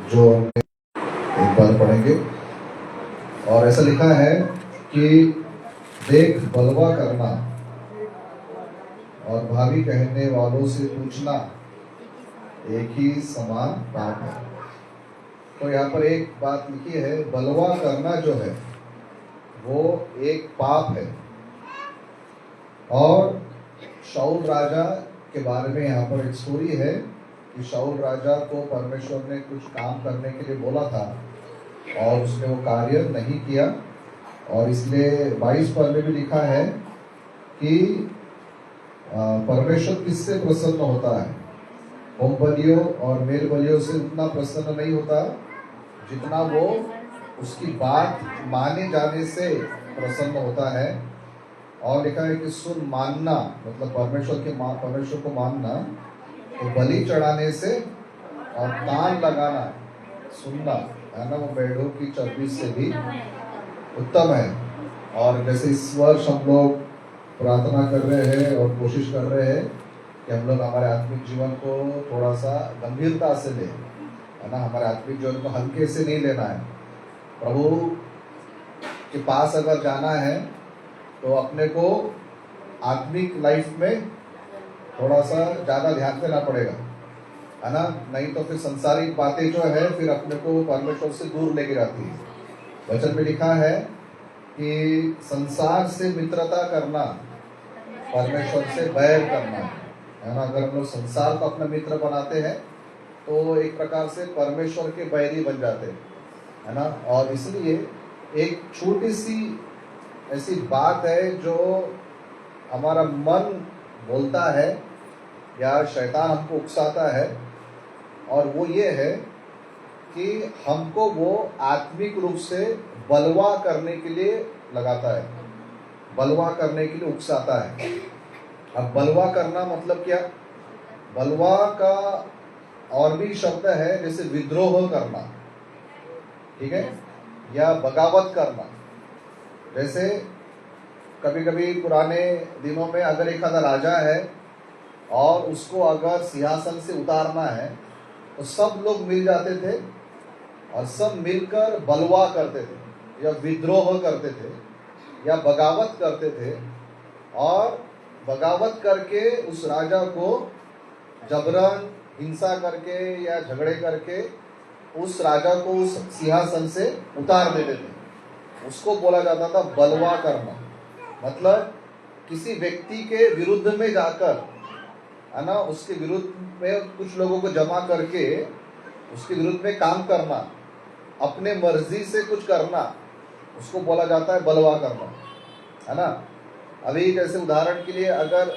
जो एक बार पढ़ेंगे। और ऐसा लिखा है कि देख बलवा करना और भावी कहने वालों से पूछना एक ही समान पाप है। तो यहाँ पर एक बात लिखी है, बलवा करना जो है वो एक पाप है। और शाऊल राजा के बारे में यहाँ पर एक स्टोरी है कि शाऊल राजा को परमेश्वर ने कुछ काम करने के लिए बोला था और उसने वो कार्य नहीं किया, और इसलिए 22 पद में भी लिखा है कि परमेश्वर किससे प्रसन्न होता है? होम बलियों और मेल बलियों से उतना प्रसन्न नहीं होता जितना वो उसकी बात माने जाने से प्रसन्न होता है। और लिखा है कि सुन मानना, मतलब परमेश्वर को मानना, तो बलि चढ़ाने से और कान लगाना, सुनना है ना, वो मेढ़ों की चर्बी से भी उत्तम है। और जैसे इस वर्ष हम लोग प्रार्थना कर रहे हैं और कोशिश कर रहे हैं कि हम लोग हमारे आत्मिक जीवन को थोड़ा सा गंभीरता से लें, है ना, हमारे आत्मिक जीवन को हल्के से नहीं लेना है। प्रभु के पास अगर जाना है तो अपने को आत्मिक लाइफ में थोड़ा सा ज़्यादा ध्यान देना पड़ेगा, है ना, नहीं तो फिर संसारिक बातें जो है फिर अपने को परमेश्वर से दूर लेके जाती है। वचन में लिखा है कि संसार से मित्रता करना परमेश्वर से बैर करना है ना। अगर हम लोग संसार को अपना मित्र बनाते हैं तो एक प्रकार से परमेश्वर के बैरी बन जाते हैं, है ना। और इसलिए एक छोटी सी ऐसी बात है जो हमारा मन बोलता है या शैतान हमको उकसाता है, और वो ये है कि हमको वो आत्मिक रूप से बलवा करने के लिए लगाता है, बलवा करने के लिए उकसाता है। अब बलवा करना मतलब क्या? बलवा का और भी शब्द है, जैसे विद्रोह करना, ठीक है, या बगावत करना। जैसे कभी कभी पुराने दिनों में अगर एक आधा राजा है और उसको अगर सिंहासन से उतारना है तो सब लोग मिल जाते थे और सब मिलकर बलवा करते थे या विद्रोह करते थे या बगावत करते थे, और बगावत करके उस राजा को जबरन हिंसा करके या झगड़े करके उस राजा को उस सिंहासन से उतार देते थे। उसको बोला जाता था बलवा करना। मतलब किसी व्यक्ति के विरुद्ध में जाकर, है ना, उसके विरुद्ध में कुछ लोगों को जमा करके उसके विरुद्ध में काम करना, अपने मर्जी से कुछ करना, उसको बोला जाता है बलवा करना, है ना। अभी जैसे उदाहरण के लिए अगर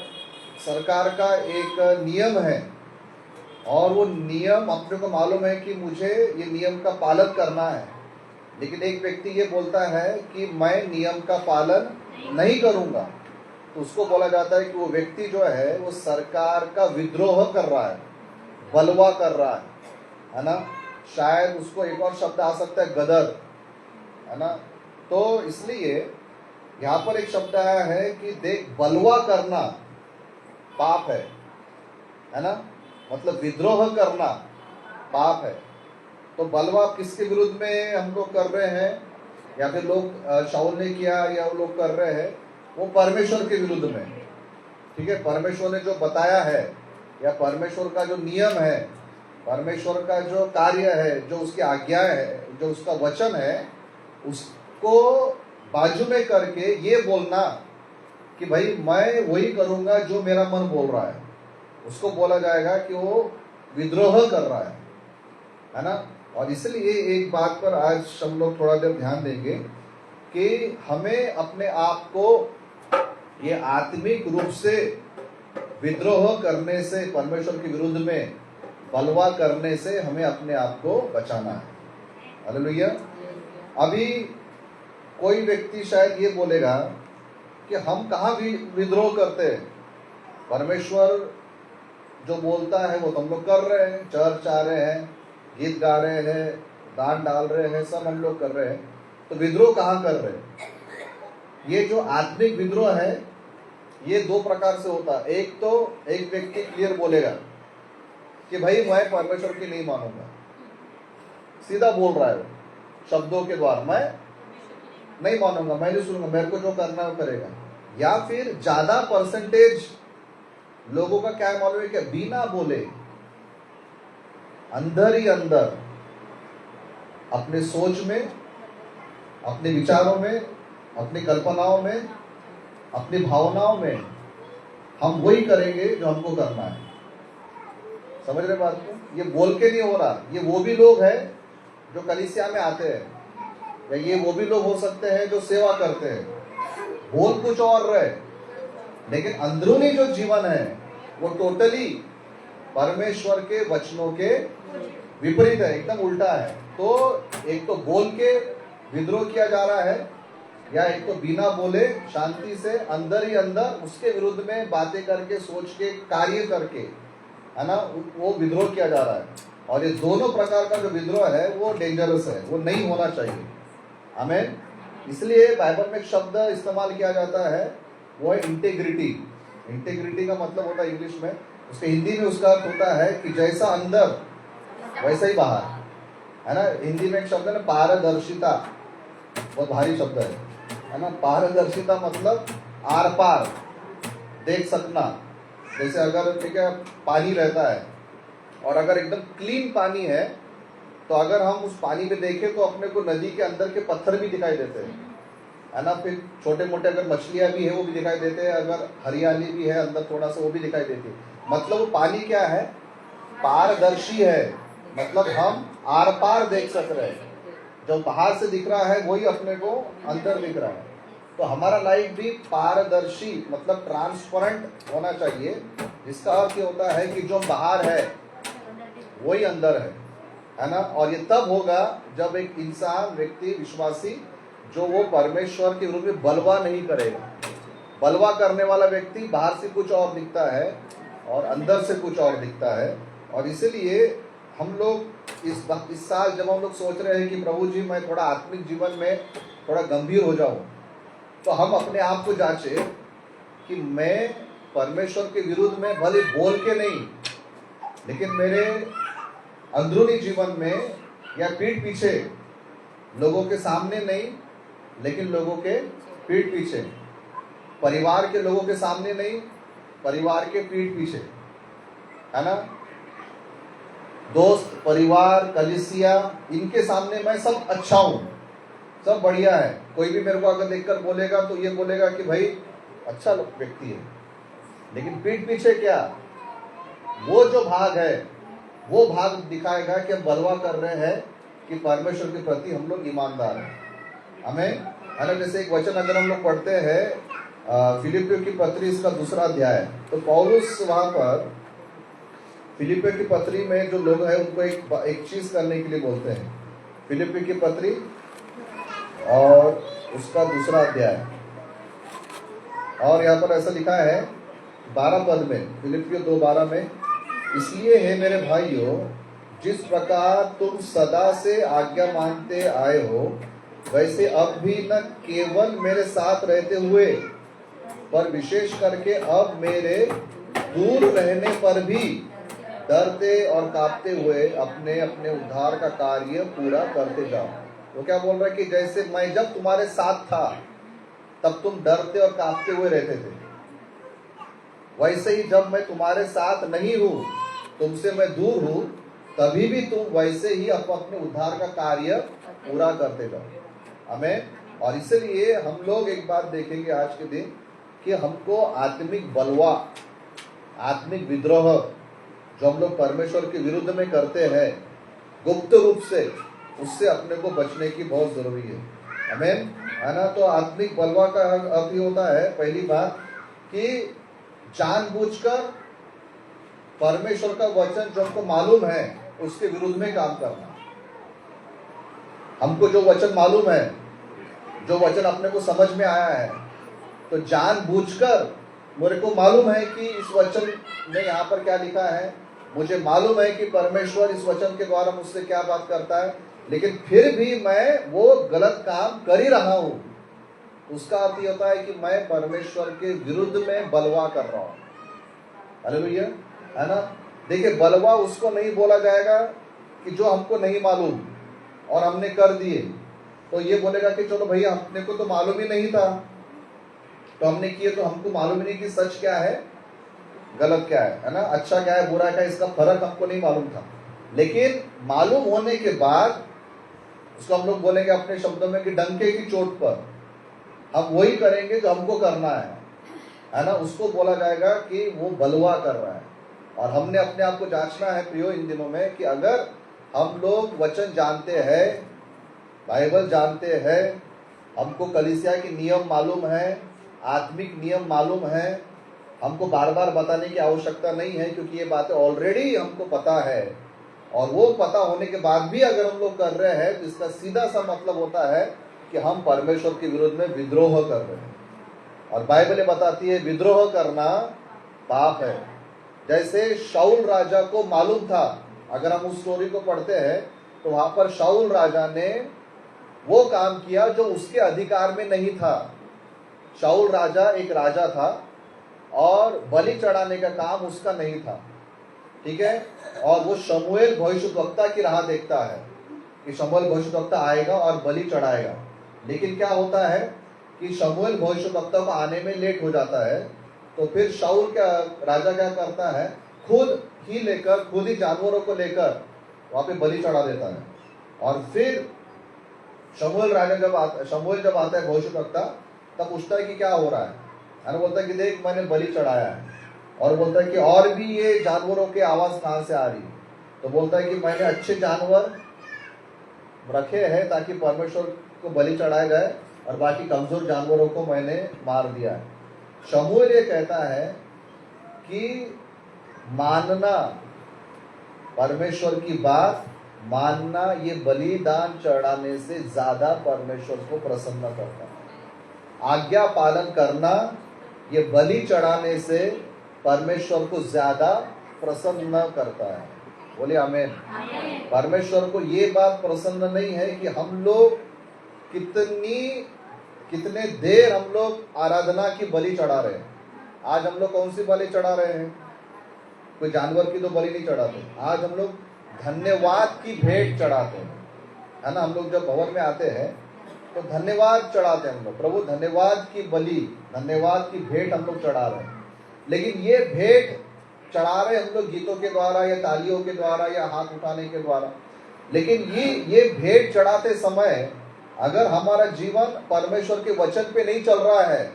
सरकार का एक नियम है और वो नियम अपने को मालूम है कि मुझे ये नियम का पालन करना है, लेकिन एक व्यक्ति ये बोलता है कि मैं नियम का पालन नहीं करूंगा, तो उसको बोला जाता है कि वो व्यक्ति जो है वो सरकार का विद्रोह कर रहा है, बलवा कर रहा है ना। शायद उसको एक और शब्द आ सकता है गदर, है ना। तो इसलिए यहाँ पर एक शब्द आया है कि देख बलवा करना पाप है ना, मतलब विद्रोह करना पाप है। तो बलवा किसके विरुद्ध में हम लोग कर रहे हैं, या फिर लोग शाऊल ने किया या वो लोग कर रहे हैं, वो परमेश्वर के विरुद्ध में, ठीक है। परमेश्वर ने जो बताया है या परमेश्वर का जो नियम है, परमेश्वर का जो कार्य है, जो उसकी आज्ञा है, जो उसका वचन है, उसको बाजू में करके ये बोलना कि भाई मैं वही करूंगा जो मेरा मन बोल रहा है, उसको बोला जाएगा कि वो विद्रोह कर रहा है ना। और इसलिए एक बात पर आज हम लोग थोड़ा देर ध्यान देंगे कि हमें अपने आप को ये आत्मिक रूप से विद्रोह करने से, परमेश्वर के विरुद्ध में बलवा करने से हमें अपने आप को बचाना है। हालेलुया। अभी कोई व्यक्ति शायद ये बोलेगा कि हम कहाँ भी विद्रोह करते हैं, परमेश्वर जो बोलता है वो तो हम लोग कर रहे हैं, चर्च आ रहे हैं, गीत गा रहे हैं, दान डाल रहे हैं, सब हम लोग कर रहे हैं, तो विद्रोह कहाँ कर रहे हैं? ये जो आत्मिक विद्रोह है ये दो प्रकार से होता है। एक तो एक व्यक्ति क्लियर बोलेगा कि भाई मैं परमेश्वर की नहीं मानूंगा, सीधा बोल रहा है वो, शब्दों के द्वारा, मैं नहीं मानूंगा, मैं नहीं सुनूंगा, मेरे को जो करना है वो करेगा। या फिर ज्यादा परसेंटेज लोगों का क्या मालूम है कि बिना बोले अंदर ही अंदर अपने सोच में, अपने विचारों में, अपनी कल्पनाओं में, अपनी भावनाओं में हम वही करेंगे जो हमको करना है। समझ रहे बात को? ये बोल के नहीं हो रहा। ये वो भी लोग हैं जो कलीसिया में आते हैं, या ये वो भी लोग हो सकते हैं जो सेवा करते हैं, बोल कुछ और रहे, लेकिन अंदरूनी जो जीवन है वो टोटली परमेश्वर के वचनों के विपरीत है, एकदम उल्टा है। तो एक तो बोल के विद्रोह किया जा रहा है, या एक तो बिना बोले शांति से अंदर ही अंदर उसके विरुद्ध में बातें करके, सोच के, कार्य करके, है ना, वो विद्रोह किया जा रहा है। और ये दोनों प्रकार का जो विद्रोह है वो डेंजरस है, वो नहीं होना चाहिए। आमीन। इसलिए बाइबल में एक शब्द इस्तेमाल किया जाता है, वो है इंटेग्रिटी। इंटेग्रिटी का मतलब होता है इंग्लिश में, उसके हिंदी में उसका अर्थ होता है कि जैसा अंदर वैसा ही बाहर, है ना। हिंदी में एक शब्द है ना, पारदर्शिता, बहुत भारी शब्द है ना। पारदर्शिता मतलब आर पार देख सकना। जैसे अगर ठीक है पानी रहता है, और अगर एकदम क्लीन पानी है, तो अगर हम उस पानी में देखें तो अपने को नदी के अंदर के पत्थर भी दिखाई देते हैं, है ना। फिर छोटे मोटे अगर मछलियां भी है वो भी दिखाई देते हैं, अगर हरियाली भी है अंदर थोड़ा सा वो भी दिखाई देती है। मतलब वो पानी क्या है? पारदर्शी है, मतलब हम आर पार देख सक रहे हैं। जो बाहर से दिख रहा है वही अपने को अंदर दिख रहा है। तो हमारा लाइफ भी पारदर्शी मतलब ट्रांसपेरेंट होना चाहिए, जिसका अर्थ ये होता है कि जो बाहर है वही अंदर है ना। और ये तब होगा जब एक इंसान, व्यक्ति, विश्वासी जो वो परमेश्वर के विरुद्ध में बलवा नहीं करेगा। बलवा करने वाला व्यक्ति बाहर से कुछ और दिखता है और अंदर से कुछ और दिखता है। और इसीलिए हम लोग इस साल जब हम लोग सोच रहे हैं कि प्रभु जी मैं थोड़ा आत्मिक जीवन में थोड़ा गंभीर हो जाऊं, तो हम अपने आप को जांचे कि मैं परमेश्वर के विरुद्ध में भले बोल के नहीं, लेकिन मेरे अंदरूनी जीवन में या पीठ पीछे, लोगों के सामने नहीं लेकिन लोगों के पीठ पीछे, परिवार के लोगों के सामने नहीं, परिवार के पीठ पीछे, है ना, दोस्त, परिवार, कलीसिया, इनके सामने मैं सब अच्छा हूं, सब बढ़िया है। कोई भी मेरे को अगर देखकर बोलेगा तो ये बोलेगा कि भाई अच्छा व्यक्ति है, लेकिन पीठ पीछे क्या, वो जो भाग है वो भाग दिखाएगा कि हम बलवा कर रहे हैं कि परमेश्वर के प्रति हम लोग ईमानदार हैं। हमें, है ना। जैसे एक वचन अगर हम लोग पढ़ते हैं फिलिपियों की पत्री इसका 2 अध्याय, तो पौलुस वहां पर फिलिपियों की पत्री में जो लोग हैं उनको एक चीज करने के लिए बोलते हैं। फिलिपियों की पत्री और उसका 2 अध्याय, और यहाँ पर ऐसा लिखा है 12 पद में, फिलिपियों 2:12 में, इसलिए हे मेरे भाइयों, जिस प्रकार तुम सदा से आज्ञा मानते आए हो, वैसे अब भी न केवल मेरे साथ रहते हुए, पर विशेष करके अब मेरे दूर रहने पर भी डरते और कांपते हुए अपने अपने उद्धार का कार्य पूरा करते जाओ। वो क्या बोल रहा है कि जैसे मैं जब तुम्हारे साथ था तब तुम डरते और कांपते हुए रहते थे, वैसे ही जब मैं तुम्हारे साथ नहीं हूं, तुमसे मैं दूर हूं, तभी भी तुम वैसे ही अपने उद्धार का कार्य पूरा करते जाओ। हमें, और इसलिए हम लोग एक बात देखेंगे आज के दिन कि हमको आत्मिक बलवा, आत्मिक विद्रोह जो हम लोग परमेश्वर के विरुद्ध में करते हैं गुप्त रूप से, उससे अपने को बचने की बहुत जरूरी है। हमें, है ना। तो आत्मिक बलवा का अर्थ ये होता है, पहली बात कि जानबूझकर परमेश्वर का वचन जो हमको मालूम है उसके विरुद्ध में काम करना। हमको जो वचन मालूम है, जो वचन अपने को समझ में आया है, तो जानबूझकर, मेरे को मालूम है कि इस वचन में यहाँ पर क्या लिखा है, मुझे मालूम है कि परमेश्वर इस वचन के द्वारा मुझसे क्या बात करता है, लेकिन फिर भी मैं वो गलत काम कर ही रहा हूं, उसका अर्थ ये होता है कि मैं परमेश्वर के विरुद्ध में बलवा कर रहा हूं। हालेलुया, है ना। देखिए, बलवा उसको नहीं बोला जाएगा कि जो हमको नहीं मालूम, और हमने कर दिए, तो ये बोलेगा कि चलो भैया अपने को तो मालूम ही नहीं था, तो हमने किए, तो हमको मालूम ही नहीं कि सच क्या है गलत क्या है ना, अच्छा क्या है बुरा क्या है, इसका फर्क हमको नहीं मालूम था। लेकिन मालूम होने के बाद उसको हम लोग बोलेंगे अपने शब्दों में कि डंके की चोट पर हम वही करेंगे जो हमको करना है ना, उसको बोला जाएगा कि वो बलवा कर रहा है। और हमने अपने आप को जांचना है प्रियो इन दिनों में कि अगर हम लोग वचन जानते हैं, बाइबल जानते हैं, हमको कलीसिया के नियम मालूम है, आत्मिक नियम मालूम है, हमको बार बार बताने की आवश्यकता नहीं है, क्योंकि ये बातें ऑलरेडी हमको पता है। और वो पता होने के बाद भी अगर हम लोग कर रहे हैं, तो इसका सीधा सा मतलब होता है कि हम परमेश्वर के विरुद्ध में विद्रोह कर रहे हैं। और बाइबल बताती है विद्रोह करना पाप है। जैसे शाऊल राजा को मालूम था, अगर हम उस स्टोरी को पढ़ते हैं तो वहां पर शाऊल राजा ने वो काम किया जो उसके अधिकार में नहीं था। शाऊल राजा एक राजा था और बलि चढ़ाने का काम उसका नहीं था, ठीक है। और वो शमूएल भविष्यद्वक्ता की राह देखता है कि शमूएल भविष्यद्वक्ता आएगा और बलि चढ़ाएगा। लेकिन क्या होता है कि शमूएल भविष्यद्वक्ता को आने में लेट हो जाता है, तो फिर शाऊल राजा क्या करता है, खुद ही जानवरों को लेकर वहां पे बलि चढ़ा देता है। और फिर शमूएल जब आता है भविष्यद्वक्ता, तब पूछता है कि क्या हो रहा है, बोलता है कि देख मैंने बलि चढ़ाया है। और बोलता है कि और भी ये जानवरों की आवाज कहां से आ रही, तो बोलता है कि मैंने अच्छे जानवर रखे हैं ताकि परमेश्वर को बलि चढ़ाया जाए, और बाकी कमजोर जानवरों को मैंने मार दिया है। शमूएल ये कहता है कि मानना, परमेश्वर की बात मानना, ये बलिदान चढ़ाने से ज्यादा परमेश्वर को प्रसन्न करता है। आज्ञा पालन करना, ये बलि चढ़ाने से परमेश्वर को ज्यादा प्रसन्न करता है। बोलिए आमीन। परमेश्वर को ये बात प्रसन्न नहीं है कि हम लोग कितने देर हम लोग आराधना की बलि चढ़ा रहे हैं। आज हम लोग कौन सी बलि चढ़ा रहे हैं, कोई जानवर की तो बलि नहीं चढ़ाते। आज हम लोग धन्यवाद की भेंट चढ़ाते हैं, है ना। हम लोग जब भवन में आते हैं तो धन्यवाद चढ़ाते हैं हम लोग, प्रभु धन्यवाद की बलि, धन्यवाद की भेंट हम लोग चढ़ा रहे हैं। लेकिन ये भेंट चढ़ा रहे हम लोग गीतों के द्वारा या तालियों के द्वारा या हाथ उठाने के द्वारा। लेकिन ये भेंट चढ़ाते समय अगर हमारा जीवन परमेश्वर के वचन पे नहीं चल रहा है,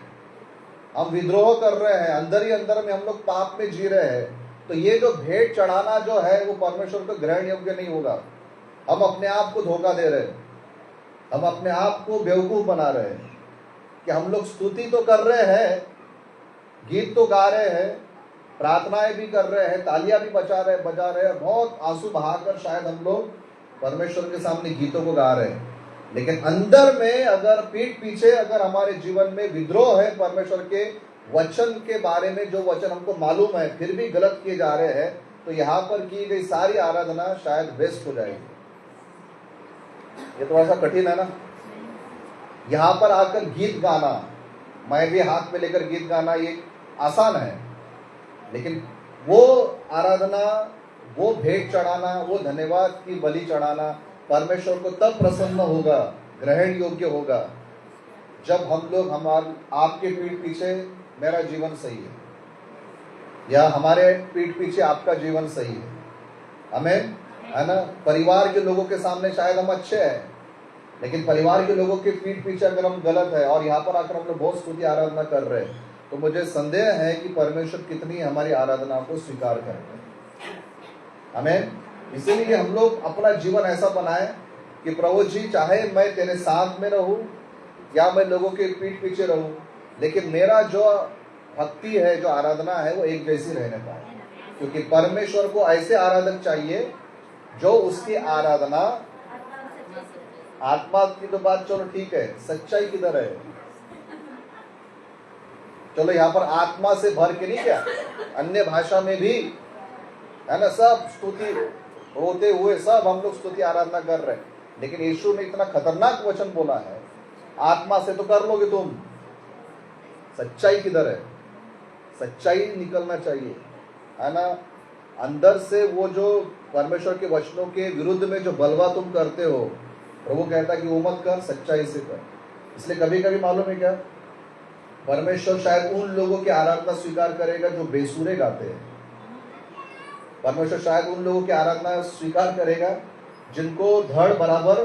हम विद्रोह कर रहे हैं, अंदर ही अंदर में हम लोग पाप में जी रहे हैं, तो ये जो भेंट चढ़ाना जो है वो परमेश्वर को ग्रहण योग्य नहीं होगा। हम अपने आप को धोखा दे रहे हैं, हम अपने आप को बेवकूफ बना रहे हैं कि हम लोग स्तुति तो कर रहे हैं, गीत तो गा रहे हैं, प्रार्थनाएं भी कर रहे हैं, तालियां भी बजा रहे हैं, बहुत आंसू बहाकर शायद हम लोग परमेश्वर के सामने गीतों को गा रहे हैं। लेकिन अंदर में अगर पीठ पीछे अगर हमारे जीवन में विद्रोह है परमेश्वर के वचन के बारे में, जो वचन हमको मालूम है फिर भी गलत किए जा रहे हैं, तो यहाँ पर की गई सारी आराधना शायद वेस्ट हो जाएगी। ये थोड़ा सा कठिन है ना। यहाँ पर आकर गीत गाना, मैं भी हाथ में लेकर गीत गाना, ये आसान है। लेकिन वो आराधना, वो भेंट चढ़ाना, वो धन्यवाद की बलि चढ़ाना परमेश्वर को तब प्रसन्न होगा, ग्रहण योग्य होगा, जब हम लोग आपके पीठ पीछे मेरा जीवन सही है या हमारे पीठ पीछे आपका जीवन सही है, हमें, है ना। परिवार के लोगों के सामने शायद हम अच्छे हैं, लेकिन परिवार के लोगों के पीठ पीछे अगर हम गलत है और यहाँ पर आकर हम लोग बहुत स्तुति आराधना कर रहे हैं, तो मुझे संदेह है कि परमेश्वर कितनी हमारी आराधना को स्वीकार करते हैं। हमें इसीलिए हम लोग अपना जीवन ऐसा बनाए कि प्रभु जी चाहे मैं तेरे साथ में रहूं या मैं लोगों के पीठ पीछे रहूं, लेकिन मेरा जो भक्ति है, जो आराधना है, वो एक जैसी रहने पाए। क्योंकि परमेश्वर को ऐसे आराधक चाहिए जो उसकी आराधना, आत्मा की तो बात चलो ठीक है, सच्चाई किधर है, चलो यहाँ पर आत्मा से भर के नहीं, क्या अन्य भाषा में भी, है ना, सब स्तुति रोते हुए सब हम लोग स्तुति आराधना कर रहे हैं। लेकिन यीशु ने इतना खतरनाक वचन बोला है, आत्मा से तो कर लोगे तुम, सच्चाई किधर है, सच्चाई निकलना चाहिए, है ना। अंदर से वो जो परमेश्वर के वचनों के विरुद्ध में जो बलवा तुम करते हो, प्रभु कहता है कि वो मत कर, सच्चाई से कर। इसलिए कभी कभी मालूम है क्या, परमेश्वर शायद उन लोगों की आराधना स्वीकार करेगा जो बेसुरे गाते हैं। परमेश्वर शायद उन लोगों की आराधना स्वीकार करेगा जिनको धड़ बराबर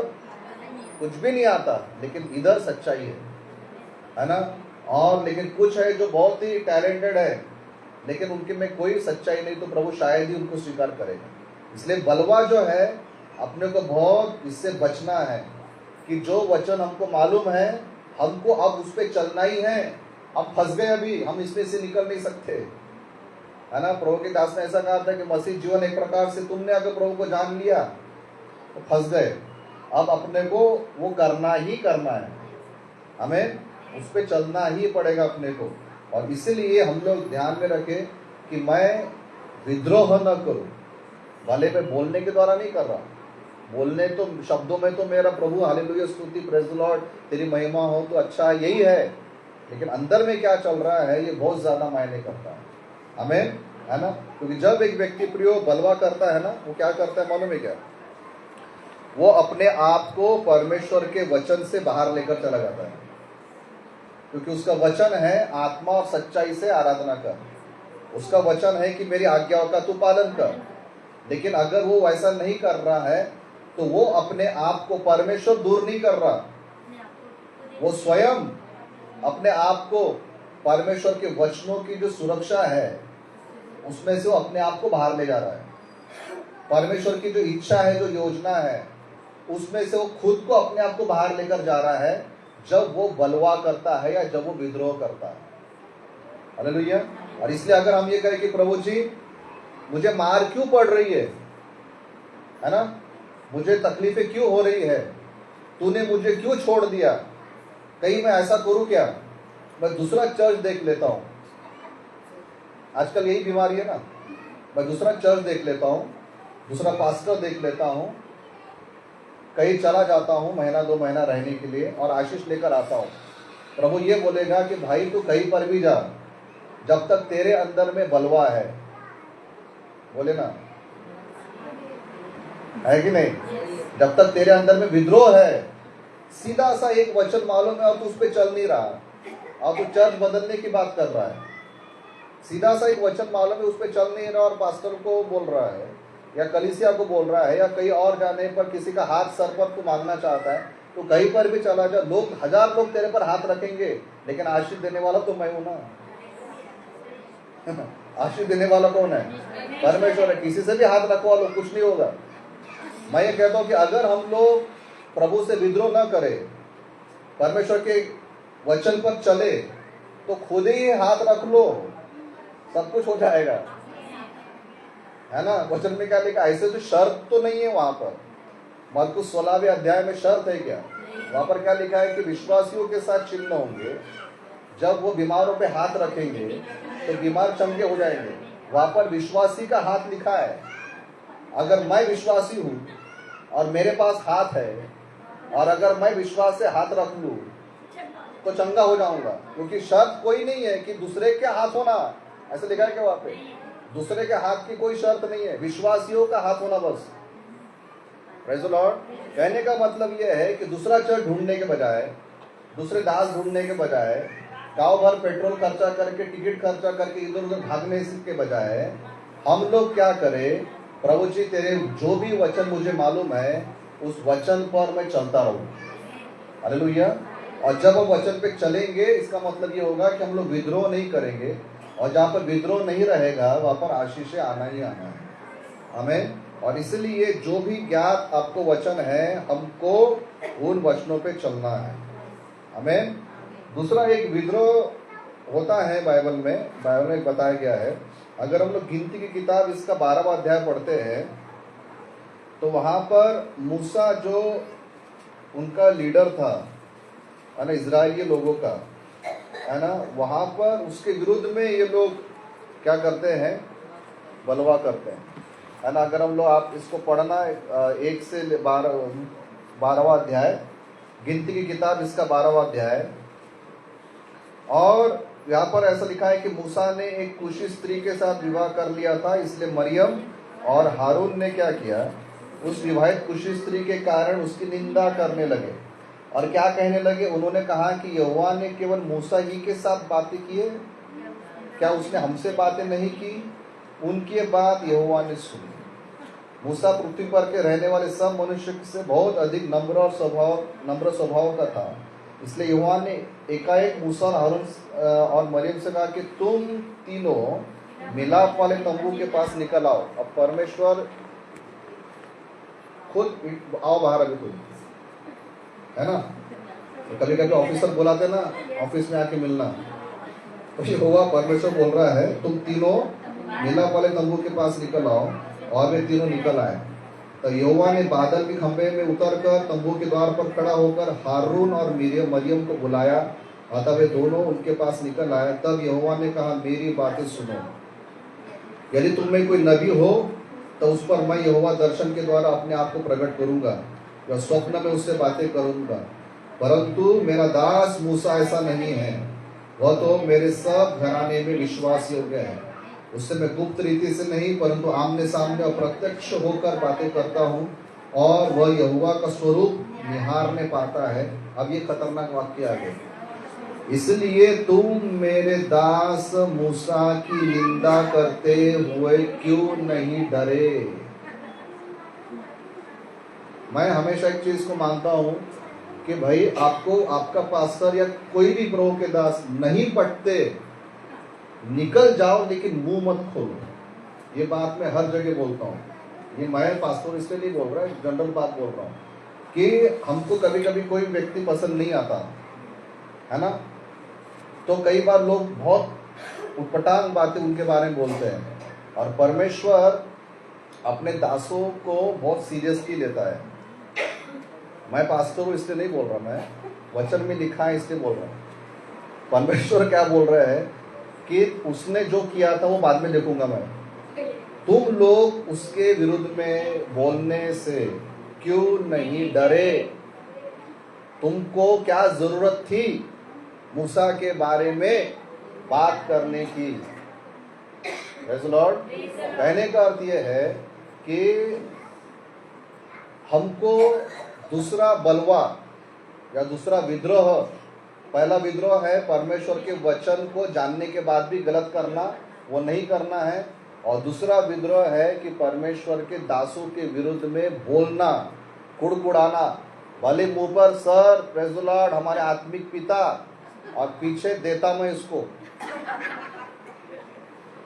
कुछ भी नहीं आता, लेकिन इधर सच्चाई है ना। और लेकिन कुछ है जो बहुत ही टैलेंटेड है, लेकिन उनके में कोई सच्चाई नहीं, तो प्रभु शायद ही उनको स्वीकार करेगा। इसलिए बलवा जो है, अपने को बहुत इससे बचना है कि जो वचन हमको मालूम है, हमको अब उस पर चलना ही है। अब फंस गए, अभी हम इसमें से निकल नहीं सकते, है ना। प्रभु के दास ने ऐसा कहा था कि मसीह जीवन एक प्रकार से, तुमने अगर प्रभु को जान लिया तो फंस गए। अब अपने को वो करना ही करना है, हमें उस पर चलना ही पड़ेगा अपने को। और इसीलिए हम लोग ध्यान में रखें कि मैं विद्रोह न करूं। भले मैं बोलने के द्वारा नहीं कर रहा, बोलने तो शब्दों में तो मेरा प्रभु हालेलुया स्तुति प्रेज द लॉर्ड तेरी महिमा हो तो अच्छा यही है, लेकिन अंदर में क्या चल रहा है ये बहुत ज्यादा मायने करता है, हमें, है ना। क्योंकि जब एक व्यक्ति प्रयोग बलवा करता है ना, वो क्या करता है मालूम है क्या, वो अपने आप को परमेश्वर के वचन से बाहर लेकर चला जाता है। क्योंकि उसका वचन है आत्मा और सच्चाई से आराधना कर, उसका वचन है कि मेरी आज्ञाओं का तू पालन कर। लेकिन अगर वो वैसा नहीं कर रहा है तो वो अपने आप को परमेश्वर दूर नहीं कर रहा, वो स्वयं अपने आप को परमेश्वर के वचनों की जो सुरक्षा है उसमें से वो अपने आप को बाहर ले जा रहा है। परमेश्वर की जो इच्छा है, जो योजना है, उसमें से वो खुद को अपने आप को बाहर लेकर जा रहा है जब वो बलवा करता है या जब वो विद्रोह करता है। हालेलुया। और इसलिए अगर हम ये कहें कि प्रभु जी मुझे मार क्यों पड़ रही है ना, मुझे तकलीफें क्यों हो रही है, तूने मुझे क्यों छोड़ दिया, कहीं मैं ऐसा करूं क्या, मैं दूसरा चर्च देख लेता हूं। आजकल यही बीमारी है ना, मैं दूसरा चर्च देख लेता हूं, दूसरा पास्टर देख लेता हूं, कहीं चला जाता हूं महीना 2 महीना रहने के लिए और आशीष लेकर आता हूं। प्रभु ये बोलेगा कि भाई तू कहीं पर भी जा, जब तक तेरे अंदर में बलवा है, बोले ना, है कि नहीं, जब तक तेरे अंदर में विद्रोह है, सीधा सा एक वचन मालूम है और तू उस पर चल नहीं रहा, और तू चर्च बदलने की बात कर रहा है, सीधा सा एक वचन मालूम है उस पर चल नहीं रहा और पास्टर को बोल रहा है या कलीसिया को बोल रहा है या कहीं और जाने पर किसी का हाथ सर पर तू मांगना चाहता है, तो कहीं पर भी चला जा, लोग 1000 लोग तेरे पर हाथ रखेंगे, लेकिन आशीष देने वाला तो मैं हूं ना। आशीष देने वाला कौन है, परमेश्वर है। किसी से भी हाथ रखवा लो, कुछ नहीं होगा। मैं ये कहता हूं कि अगर हम लोग प्रभु से विद्रोह न करें, परमेश्वर के वचन पर चले, तो खुद ही हाथ रख लो, सब कुछ हो जाएगा, है ना। वचन में क्या लिखा, ऐसे तो शर्त तो नहीं है वहां पर। मरकुस 16वें अध्याय में शर्त है क्या, वहां पर क्या लिखा है कि विश्वासियों के साथ चिन्ह होंगे, जब वो बीमारों पे हाथ रखेंगे तो बीमार चंगे हो जाएंगे। वहां पर विश्वासी का हाथ लिखा है। अगर मैं विश्वासी हूं और मेरे पास हाथ है, और अगर मैं विश्वास से हाथ रख लूं तो चंगा हो जाऊंगा, क्योंकि शर्त कोई नहीं है कि दूसरे के हाथ होना, ऐसा लिखा है क्या वहां पे, दूसरे के हाथ की कोई शर्त नहीं है, विश्वासियों का हाथ होना बस। Praise the Lord. कहने का मतलब यह है कि दूसरा चर्च ढूंढने के बजाय, दूसरे दास ढूंढने के बजाय, गांव भर पेट्रोल खर्चा करके, टिकट खर्चा करके इधर उधर भागने के बजाय हम लोग क्या करें, प्रभु जी तेरे जो भी वचन मुझे मालूम है उस वचन पर मैं चलता रहूं। हालेलुया। और जब हम वचन पे चलेंगे, इसका मतलब ये होगा कि हम लोग विद्रोह नहीं करेंगे, और जहाँ पर विद्रोह नहीं रहेगा वहां पर आशीष आना ही आना है, हमें। और इसलिए जो भी ज्ञात आपको वचन है, हमको उन वचनों पे चलना है, हमें। दूसरा एक विद्रोह होता है बाइबल में बताया गया है। अगर हम लोग गिनती की किताब इसका 12वां अध्याय पढ़ते हैं तो वहां पर मूसा जो उनका लीडर था, है ना, इजराइली लोगों का, है ना, वहां पर उसके विरुद्ध में ये लोग क्या करते हैं, बलवा करते हैं, है ना। अगर हम लोग आप इसको पढ़ना 1 से 12वां अध्याय, गिनती की किताब इसका 12वां अध्याय। और यहाँ पर ऐसा लिखा है कि मूसा ने एक कुशी स्त्री के साथ विवाह कर लिया था, इसलिए मरियम और हारून ने क्या किया, उस विवाहित कुशी स्त्री के कारण उसकी निंदा करने लगे और क्या कहने लगे? उन्होंने कहा कि यहोवा ने केवल मूसा ही के साथ बातें की है, क्या उसने हमसे बातें नहीं की? उनकी बात यहोवा ने सुनी। मूसा पृथ्वी पर के रहने वाले सब मनुष्य से बहुत अधिक नम्र स्वभाव का था, इसलिए यहोवा ने एकाएक मूसा और हारून और मरियम से कहा कि तुम तीनों मिलाप वाले तंबू के पास निकल आओ। अब परमेश्वर खुद आओ बाहर, अभी खुद, है ना? तो कभी कभी ऑफिसर बुलाते ना, ऑफिस में आके मिलना, तो यहोवा परमेश्वर बोल रहा है तुम तीनों मिलाप वाले तंबू के पास निकल आओ, और वे तीनों निकल आए। तो यहोवा ने बादल के खंभे में उतरकर तंबू के द्वार पर खड़ा होकर हारून और मरियम को बुलाया, अतः वे दोनों उनके पास निकल आए। तब यहोवा ने कहा, मेरी बातें सुनो, यदि तुम में कोई नबी हो तो उस पर मैं यहोवा दर्शन के द्वारा अपने आप को प्रकट करूंगा या स्वप्न में उससे बातें करूंगा, परंतु मेरा दास मूसा ऐसा नहीं है, वह तो मेरे सब घराने में विश्वास योग्य है। उससे मैं गुप्त रीति से नहीं परंतु आमने सामने और प्रत्यक्ष होकर बातें करता हूँ, और वह यहोवा का स्वरूप निहारने पाता है। अब ये खतरनाक वाक्य आ गए, इसलिए तुम मेरे दास मूसा की निंदा करते हुए क्यों नहीं डरे? मैं हमेशा एक चीज को मानता हूं कि भाई आपको आपका पास्टर या कोई भी प्रभु के दास नहीं पढ़ते, निकल जाओ लेकिन मुंह मत खोलो। ये बात मैं हर जगह बोलता हूँ, ये मैं पास्टर इसलिए नहीं बोल रहा, जनरल बात बोल रहा हूँ कि हमको कभी कभी कोई व्यक्ति पसंद नहीं आता है ना, तो कई बार लोग बहुत उटपटांग बातें उनके बारे में बोलते हैं, और परमेश्वर अपने दासों को बहुत सीरियसली लेता है। मैं पास्टर हूँ इसलिए नहीं बोल रहा, मैं वचन में लिखा है इसलिए बोल रहा हूँ। परमेश्वर क्या बोल रहे हैं कि उसने जो किया था वो बाद में देखूंगा मैं, तुम लोग उसके विरुद्ध में बोलने से क्यों नहीं डरे? तुमको क्या जरूरत थी मूसा के बारे में बात करने की? Praise the Lord. कहने का अर्थ यह है कि हमको दूसरा बलवा या दूसरा विद्रोह, पहला विद्रोह है परमेश्वर के वचन को जानने के बाद भी गलत करना, वो नहीं करना है, और दूसरा विद्रोह है कि परमेश्वर के दासों के विरुद्ध में बोलना, कुड़कुड़ाना, भले मुंह पर सर प्रेज़ द लॉर्ड हमारे आत्मिक पिता, और पीछे देता मैं इसको,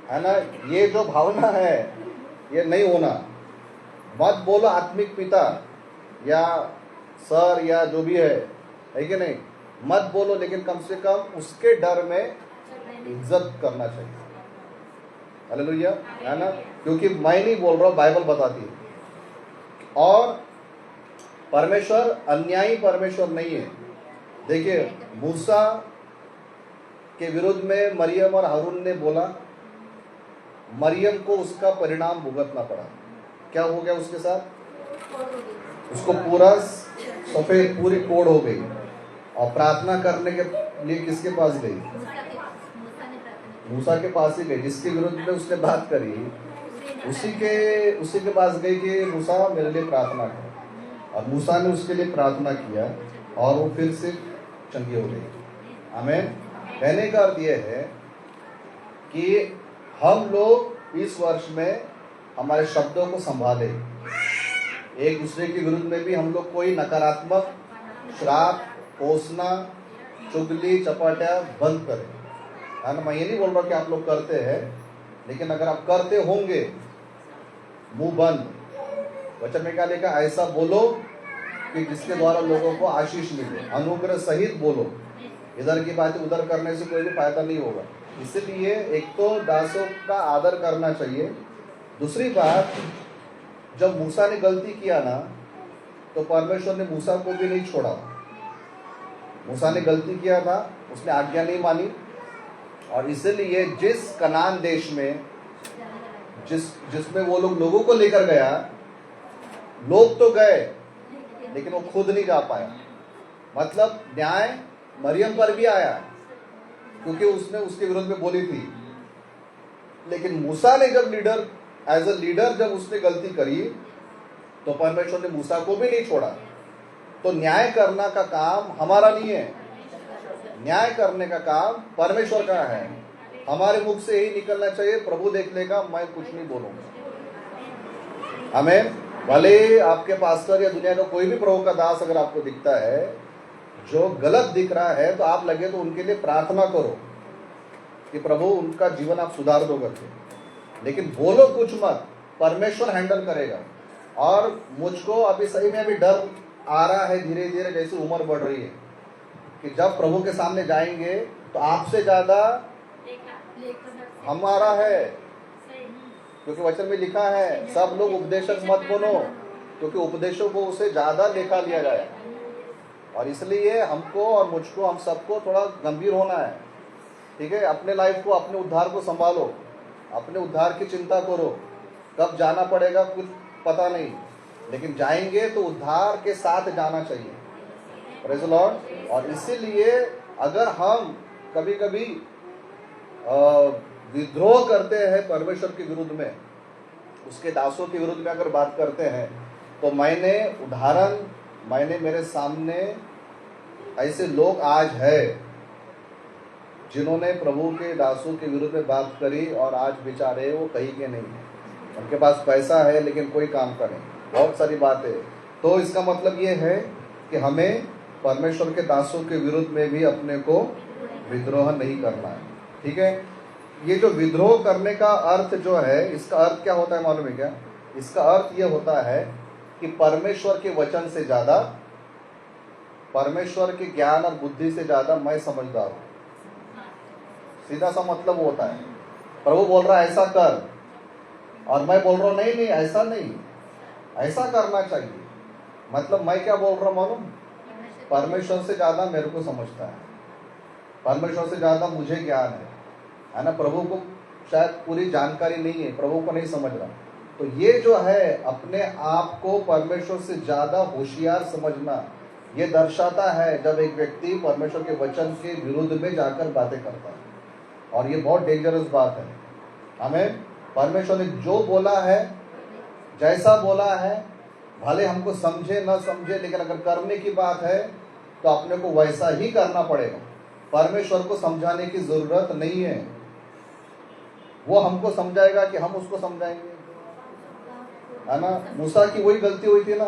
है ना? ये जो भावना है ये नहीं होना। मत बोलो आत्मिक पिता या सर या जो भी है कि नहीं, मत बोलो, लेकिन कम से कम उसके डर में इज्जत करना चाहिए। हालेलुया, है ना? क्योंकि मैं नहीं बोल रहा, बाइबल बताती है। और परमेश्वर अन्यायी परमेश्वर नहीं है। देखिए, मूसा के विरुद्ध में मरियम और हारून ने बोला, मरियम को उसका परिणाम भुगतना पड़ा। क्या हो गया उसके साथ? उसको पूरा सफेद पूरी कोड़ हो गई, और प्रार्थना करने के लिए किसके पास गई? मूसा के पास ही गई, जिसके विरुद्ध में उसने बात करी, उसी के पास गई कि मूसा मेरे लिए प्रार्थना कर, और मूसा ने उसके लिए प्रार्थना किया और वो फिर से चंगी हो गई। आमीन। कहने का अर्थ यह है कि हम लोग इस वर्ष में हमारे शब्दों को संभाले, एक दूसरे के विरुद्ध में भी हम लोग कोई नकारात्मक श्राप, कोसना, चुगली, चपाटिया बंद करें, है ना? मैं ये नहीं बोल रहा कि आप लोग करते हैं, लेकिन अगर आप करते होंगे, मुंह बंद। वचन में क्या लिखा? ऐसा बोलो कि जिसके द्वारा लोगों को आशीष मिले, अनुग्रह सहित बोलो। इधर की बातें उधर करने से कोई भी फायदा नहीं होगा। इसलिए एक तो दासों का आदर करना चाहिए। दूसरी बात, जब मूसा ने गलती किया ना, तो परमेश्वर ने मूसा को भी नहीं छोड़ा। मूसा ने गलती किया था, उसने आज्ञा नहीं मानी, और इसलिए जिस कनान देश में जिसमें वो लोगों को लेकर गया, लोग तो गए लेकिन वो खुद नहीं जा पाया। मतलब न्याय मरियम पर भी आया क्योंकि उसने उसके विरोध में बोली थी, लेकिन मूसा ने जब एज अ लीडर जब उसने गलती करी, तो परमेश्वर ने मूसा को भी नहीं छोड़ा। तो न्याय करना का काम हमारा नहीं है, न्याय करने का काम परमेश्वर का है। हमारे मुख से यही निकलना चाहिए, प्रभु देख लेगा, मैं कुछ नहीं बोलूंगा। हमें भले आपके पास्टर या दुनिया का कोई भी प्रभु का दास अगर आपको दिखता है जो गलत दिख रहा है, तो आप लगे तो उनके लिए प्रार्थना करो कि प्रभु उनका जीवन आप सुधार दो करके, लेकिन बोलो कुछ मत, परमेश्वर हैंडल करेगा। और मुझको अभी सही में अभी डर आ रहा है धीरे धीरे, जैसे उम्र बढ़ रही है, कि जब प्रभु के सामने जाएंगे तो आपसे ज्यादा हमारा है, क्योंकि वचन में लिखा है सब लोग उपदेशक मत बनो, क्योंकि उपदेशों को उसे ज्यादा लेखा लिया जाए। और इसलिए हमको और मुझको, हम सबको थोड़ा गंभीर होना है, ठीक है। अपने लाइफ को, अपने उद्धार को संभालो, अपने उद्धार की चिंता करो। कब जाना पड़ेगा कुछ पता नहीं, लेकिन जाएंगे तो उद्धार के साथ जाना चाहिए। Praise the Lord. और इसीलिए अगर हम कभी कभी विद्रोह करते हैं परमेश्वर के विरुद्ध में, उसके दासों के विरुद्ध में अगर बात करते हैं, तो मैंने मेरे सामने ऐसे लोग आज है जिन्होंने प्रभु के दासों के विरुद्ध में बात करी और आज बेचारे वो कहीं के नहीं है, उनके पास पैसा है लेकिन कोई काम का नहीं, बहुत सारी बातें। तो इसका मतलब ये है कि हमें परमेश्वर के दासों के विरुद्ध में भी अपने को विद्रोह नहीं करना है, ठीक है। ये जो विद्रोह करने का अर्थ जो है, इसका अर्थ क्या होता है मालूम है क्या? इसका अर्थ ये होता है कि परमेश्वर के वचन से ज्यादा, परमेश्वर के ज्ञान और बुद्धि से ज्यादा मैं समझदार हूं। सीधा सा मतलब वो होता है, प्रभु बोल रहा है ऐसा कर, और मैं बोल रहा हूं नहीं नहीं ऐसा नहीं, ऐसा करना चाहिए। मतलब मैं क्या बोल रहा हूं मालूम? परमेश्वर से ज्यादा मेरे को समझता है, परमेश्वर से ज्यादा मुझे ज्ञान है ना। प्रभु को शायद पूरी जानकारी नहीं है, प्रभु को नहीं समझ रहा। तो ये जो है अपने आप को परमेश्वर से ज्यादा होशियार समझना, ये दर्शाता है जब एक व्यक्ति परमेश्वर के वचन के विरुद्ध में जाकर बातें करता है। और ये बहुत डेंजरस बात है। हमें परमेश्वर ने जो बोला है, जैसा बोला है, भले हमको समझे न समझे, लेकिन अगर करने की बात है तो अपने को वैसा ही करना पड़ेगा। परमेश्वर को समझाने की जरूरत नहीं है, वो हमको समझाएगा कि हम उसको समझाएंगे, है ना। मूसा की वही गलती हुई थी ना,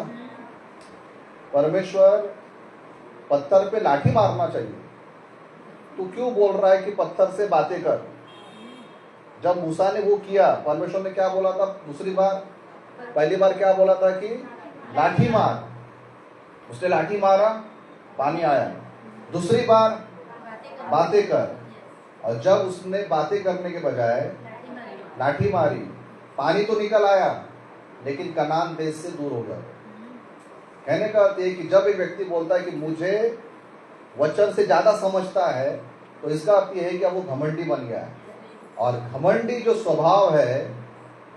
परमेश्वर पत्थर पे लाठी मारना चाहिए, तू क्यों बोल रहा है कि पत्थर से बातें कर? जब मूसा ने वो किया, परमेश्वर ने क्या बोला था दूसरी बार? पहली बार क्या बोला था कि लाठी मार, उसने लाठी मारा, पानी आया। दूसरी बार बातें कर, और जब उसने बातें करने के बजाय लाठी मारी, पानी तो निकल आया लेकिन कनान देश से दूर हो गया। कहने का अर्थ है कि जब एक व्यक्ति बोलता है कि मुझे वचन से ज्यादा समझता है, तो इसका अर्थ यह है कि वो घमंडी बन गया है। और घमंडी जो स्वभाव है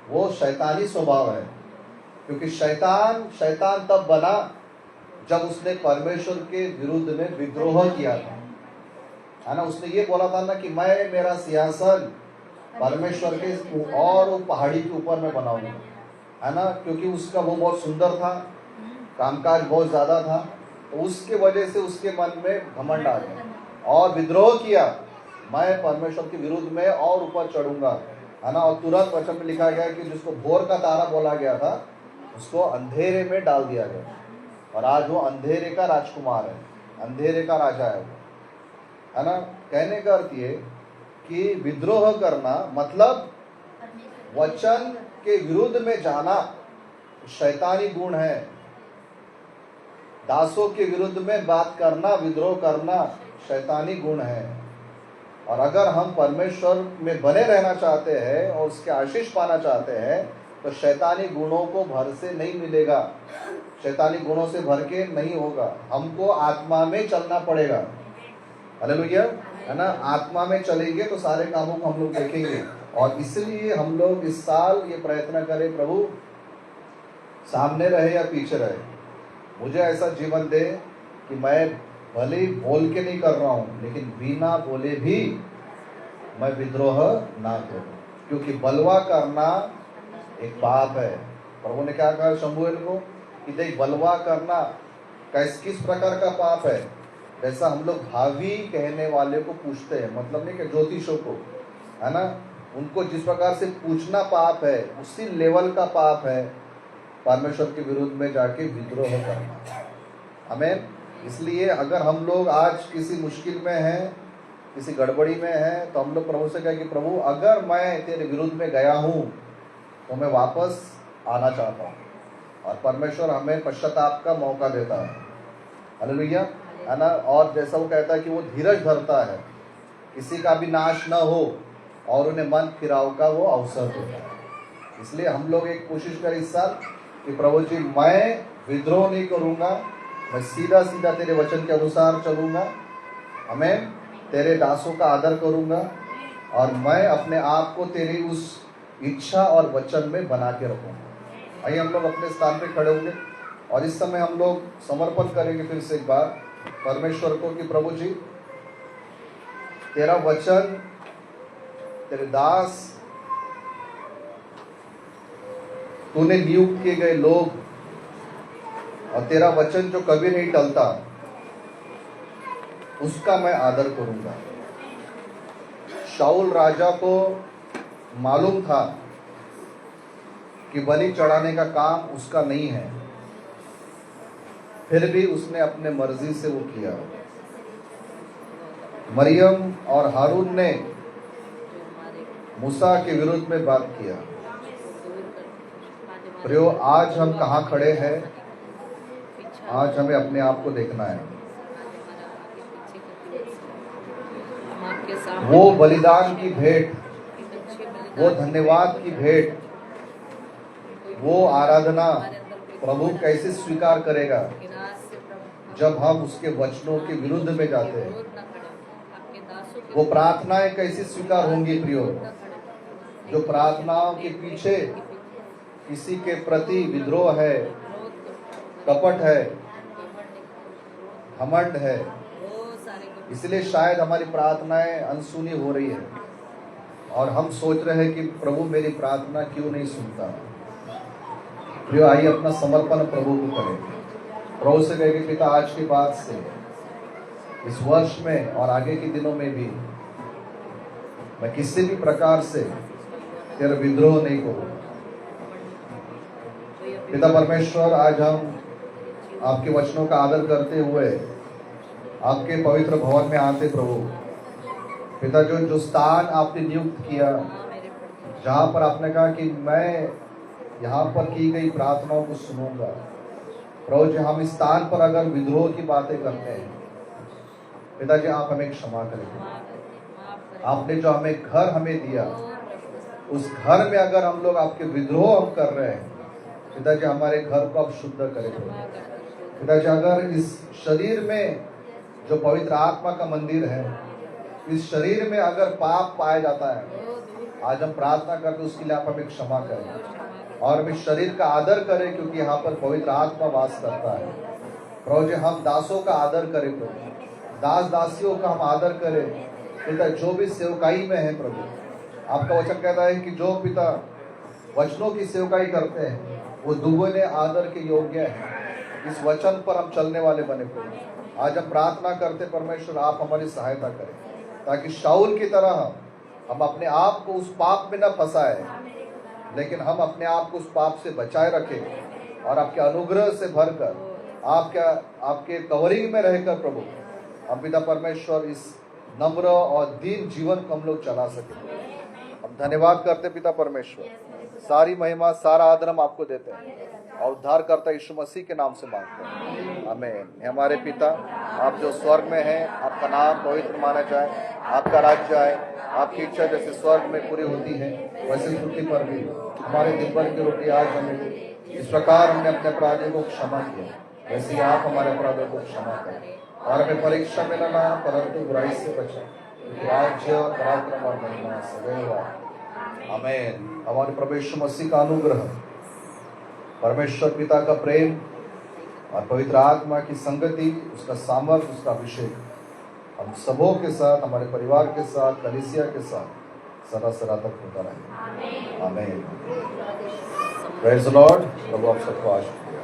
वो शैतानी स्वभाव है, क्योंकि शैतान तब बना जब उसने परमेश्वर के विरुद्ध में विद्रोह किया था, है ना। उसने ये बोला था ना कि मैं, मेरा सिंहासन परमेश्वर के और वो पहाड़ी के ऊपर में बनाऊंगा, है ना। क्योंकि उसका वो बहुत सुंदर था, कामकाज बहुत ज्यादा था, तो उसके वजह से उसके मन में घमंड आ गया और विद्रोह किया, मैं परमेश्वर के विरुद्ध में और ऊपर चढ़ूंगा, है ना। और तुरंत वचन में लिखा गया कि जिसको भोर का तारा बोला गया था उसको अंधेरे में डाल दिया गया, और आज वो अंधेरे का राजकुमार है, अंधेरे का राजा है वो, है ना। कहने का अर्थ ये कि विद्रोह करना मतलब वचन के विरुद्ध में जाना शैतानी गुण है। दासों के विरुद्ध में बात करना, विद्रोह करना शैतानी गुण है। और अगर हम परमेश्वर में बने रहना चाहते हैं और उसके आशीष पाना चाहते हैं, तो शैतानी गुणों को भर से नहीं मिलेगा, शैतानी गुणों से भर के नहीं होगा। हमको आत्मा में चलना पड़ेगा, हालेलुया, है ना। आत्मा में चलेंगे तो सारे कामों को हम लोग देखेंगे। और इसलिए हम लोग इस साल ये प्रयत्न करें, प्रभु सामने रहे या पीछे रहे, मुझे ऐसा जीवन दे कि मैं भले ही बोल के नहीं कर रहा हूं, लेकिन बिना बोले भी मैं विद्रोह ना करूं। क्योंकि बलवा करना एक पाप है, प्रभु ने क्या कहा शमूएल को कि देख बलवा करना किस प्रकार का पाप है, वैसा हम लोग भावी कहने वाले को पूछते हैं, मतलब नहीं कि ज्योतिषों को, है ना, उनको जिस प्रकार से पूछना पाप है उसी लेवल का पाप है परमेश्वर के विरुद्ध में जाके विद्रोह करना। आमीन। इसलिए अगर हम लोग आज किसी मुश्किल में हैं, किसी गड़बड़ी में हैं, तो हम लोग प्रभु से कहें कि प्रभु अगर मैं तेरे विरुद्ध में गया हूँ तो मैं वापस आना चाहता हूँ, और परमेश्वर हमें पश्चाताप का मौका देता है। हालेलुया, है ना। और जैसा वो कहता है कि वो धीरज धरता है, किसी का भी नाश न हो और उन्हें मन फिराव का वो अवसर देता है। इसलिए हम लोग एक कोशिश करें इस साल कि प्रभु जी मैं विद्रोह नहीं करूँगा, मैं सीधा सीधा तेरे वचन के अनुसार चलूँगा, हमें तेरे दासों का आदर करूँगा, और मैं अपने आप को तेरी उस इच्छा और वचन में बना के रखूँगा। आइए हम लोग अपने स्थान पे खड़े होंगे और इस समय हम लोग समर्पण करेंगे फिर से एक बार परमेश्वर को कि प्रभु जी तेरा वचन, तेरे दास, तूने नियुक्त किए गए लोग, और तेरा वचन जो कभी नहीं टलता, उसका मैं आदर करूंगा। शाऊल राजा को मालूम था कि बलि चढ़ाने का काम उसका नहीं है, फिर भी उसने अपने मर्जी से वो किया। मरियम और हारून ने मूसा के विरुद्ध में बात किया। प्रियो, आज हम कहाँ खड़े हैं, आज हमें अपने आप को देखना है। वो बलिदान की भेंट, वो धन्यवाद की भेंट, वो आराधना प्रभु कैसे स्वीकार करेगा जब हम उसके वचनों के विरुद्ध में जाते हैं। वो प्रार्थनाएं कैसे स्वीकार होंगी प्रियो, जो प्रार्थनाओं के पीछे किसी के प्रति विद्रोह है, कपट है, घमंड है। इसलिए शायद हमारी प्रार्थनाएं अनसुनी हो रही है और हम सोच रहे हैं कि प्रभु मेरी प्रार्थना क्यों नहीं सुनता। प्रियो, आइए अपना समर्पण प्रभु को करें। प्रभु से कहें कि पिता आज के बाद से इस वर्ष में और आगे के दिनों में भी मैं किसी भी प्रकार से तेरा विद्रोह नहीं करूँ। पिता परमेश्वर, आज हम आपके वचनों का आदर करते हुए आपके पवित्र भवन में आते प्रभु। पिता, जो स्थान आपने नियुक्त किया, जहाँ पर आपने कहा कि मैं यहाँ पर की गई प्रार्थनाओं को सुनूंगा, प्रभु जी हम इस स्थान पर अगर विद्रोह की बातें करते हैं, पिताजी आप हमें क्षमा करेंगे। आपने जो हमें घर हमें दिया, उस घर में अगर हम लोग आपके विद्रोह हम कर रहे हैं, पिताजी हमारे घर को आप शुद्ध करें। पिताजी अगर इस शरीर में जो पवित्र आत्मा का मंदिर है, इस शरीर में अगर पाप पाया जाता है, आज हम प्रार्थना करते उसके लिए आप हमें क्षमा करें और हम इस शरीर का आदर करें, क्योंकि यहाँ पर पवित्र आत्मा वास करता है। प्रभु जी हम दासों का आदर करें प्रभु, दास दासियों का हम आदर करें। पिता जो भी सेवकाई में है प्रभु, आपका वचन कहता है कि जो पिता वचनों की सेवकाई करते हैं वो दुगने आदर के योग्य है। इस वचन पर हम चलने वाले बने प्रभु। आज हम प्रार्थना करते परमेश्वर आप हमारी सहायता करें, ताकि शाऊल की तरह हम अपने आप को उस पाप में न फंसाए, लेकिन हम अपने आप को उस पाप से बचाए रखें और आपके अनुग्रह से भरकर आपके कवरिंग में रहकर प्रभु हम पिता परमेश्वर इस नम्र और दीन जीवन को हम लोग चला सके। हम धन्यवाद करते पिता परमेश्वर, सारी महिमा सारा आदर हम आपको देते हैं और उद्धार करता यीशु मसीह के नाम से मांगते हैं, आमीन। हमारे पिता आप जो स्वर्ग में हैं, आपका नाम पवित्र माना जाए, आपका राज्य आए, आपकी इच्छा जैसे स्वर्ग में पूरी होती है वैसे पृथ्वी पर भी हमारे दिन भर की रोटी आज हमें दे। इस प्रकार हमने अपने अपराधियों को क्षमा किया, वैसे ही आप हमारे अपराधों को क्षमा करें और हमें परीक्षा में न लाना, परंतु बुराई से बचाएं। राज्य पराक्रम और महिमा सदैव आमीन। हमारे प्रभु यीशु मसीह का अनुग्रह, परमेश्वर पिता का प्रेम और पवित्र आत्मा की संगति, उसका सामर्थ्य, उसका अभिषेक हम सबों के साथ, हमारे परिवार के साथ, कलीसिया के साथ सदा सदा तक होता रहे, आमीन। Praise the Lord. प्रभु आप सबको आशीष दे।